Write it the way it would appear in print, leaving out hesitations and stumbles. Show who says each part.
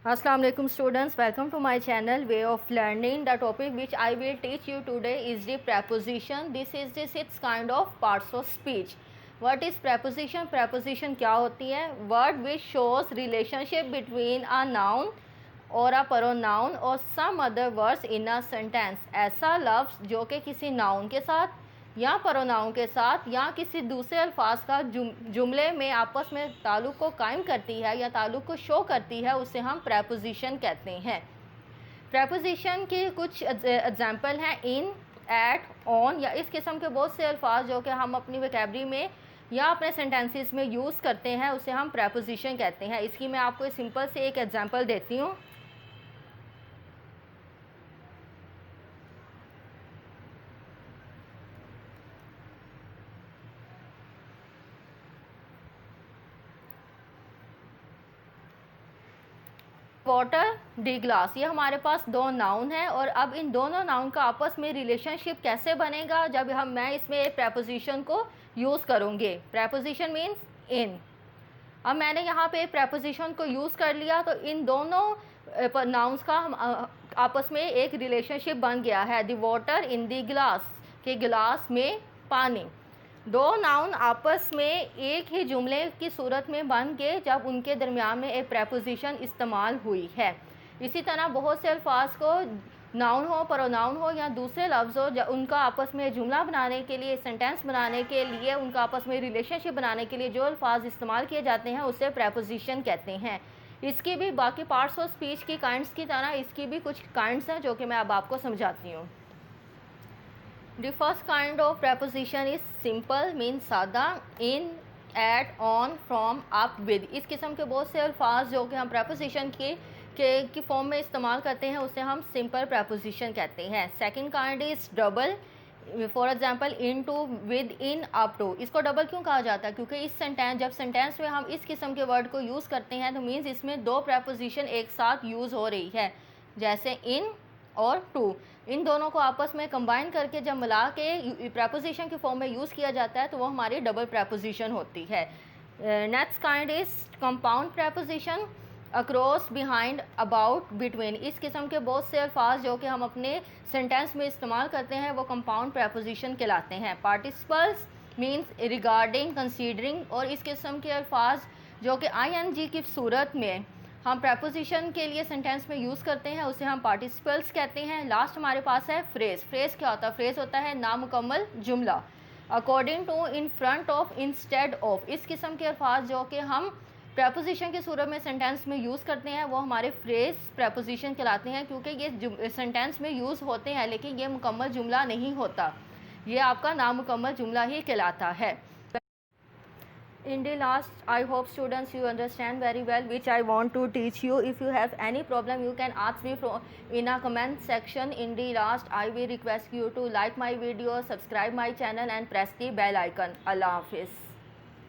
Speaker 1: Assalamu alaikum students, welcome to my channel Way of Learning. The topic which I will teach you today is the preposition. This is the 6 kind of parts of speech. What is preposition? Preposition क्या होती है? Word which shows relationship between a noun or a pronoun or some other words in a sentence. ऐसा लफ्ज़ जो कि किसी noun के साथ या प्रोनाउन के साथ या किसी दूसरे अल्फाज का जुमले में आपस में ताल्लुक़ को कायम करती है या ताल्लुक़ को शो करती है, उसे हम प्रेपोजिशन कहते हैं। प्रेपोजिशन के कुछ एग्जांपल हैं इन, एट, ऑन या इस किस्म के बहुत से अल्फाज जो कि हम अपनी वोकैबुलरी में या अपने सेंटेंसेस में यूज़ करते हैं, उसे हम प्रेपोजिशन कहते हैं। इसकी मैं आपको सिंपल से एक एग्जांपल देती हूँ। वाटर, डी ग्लास, ये हमारे पास दो नाउन हैं और अब इन दोनों नाउन का आपस में रिलेशनशिप कैसे बनेगा जब मैं इसमें प्रेपोजिशन को यूज़ करूँगी। Preposition means in. अब मैंने यहाँ पे प्रेपोजिशन को यूज़ कर लिया तो इन दोनों नाउन्स का आपस में एक रिलेशनशिप बन गया है। The water in the glass, के गिलास में पानी। दो नाउन आपस में एक ही जुमले की सूरत में बन गए जब उनके दरमियान में एक प्रेपोजिशन इस्तेमाल हुई है। इसी तरह बहुत से अल्फाज को नाउन हो, प्रोनाउन हो या दूसरे लफ्ज़ हो, उनका आपस में जुमला बनाने के लिए, सेंटेंस बनाने के लिए, उनका आपस में रिलेशनशिप बनाने के लिए जो अल्फाज इस्तेमाल किए जाते हैं उसे प्रेपोजिशन कहते हैं। इसकी भी बाकी पार्ट्स ऑफ स्पीच की काइंड्स की तरह इसकी भी कुछ काइंड्स हैं जो कि मैं अब आपको समझाती हूँ। The first kind of preposition is simple, means सादा, in, at, on, from, up, with। इस किस्म के बहुत से अल्फाज जो कि हम preposition की फॉर्म में इस्तेमाल करते हैं उसे हम सिंपल preposition कहते हैं। Second kind is double, for example into, with, in, up to. इसको डबल क्यों कहा जाता है? क्योंकि इस जब सेंटेंस में हम इस किस्म के वर्ड को यूज़ करते हैं तो मीन्स इसमें दो preposition एक साथ यूज़ हो रही है, जैसे इन और टू। इन दोनों को आपस में कंबाइन करके जब मिला के प्रेपोजिशन के फॉर्म में यूज़ किया जाता है तो वो हमारी डबल प्रेपोजिशन होती है। Next kind is compound preposition, across, behind, about, between. इस किस्म के बहुत से अल्फाज जो कि हम अपने सेंटेंस में इस्तेमाल करते हैं वो कंपाउंड प्रेपोजिशन कहलाते हैं। पार्टिसिपल्स मीन्स रिगार्डिंग, कंसीडरिंग, और इस किस्म के अल्फाज जो कि ING की सूरत में हम प्रेपोजिशन के लिए सेंटेंस में यूज़ करते हैं उसे हम पार्टिसिपल्स कहते हैं। लास्ट हमारे पास है फ्रेज़। फ्रेज़ क्या होता है? फ्रेज़ होता है नामुकम्मल जुमला। According to, in front of, instead of, इस किस्म के अल्फाज जो कि हम प्रेपोजिशन की सूरत में सेंटेंस में यूज़ करते हैं वो हमारे फ्रेज़ प्रेपोजिशन कहलाते हैं, क्योंकि ये सेंटेंस में यूज़ होते हैं लेकिन ये मुकम्मल जुमला नहीं होता, ये आपका नामुकम्मल जुमला ही कहलाता है। In the last, I hope students you understand very well which I want to teach you. If you have any problem you can ask me in a comment section. In the last, I will request you to like my video, subscribe my channel and press the bell icon. Allah Hafiz.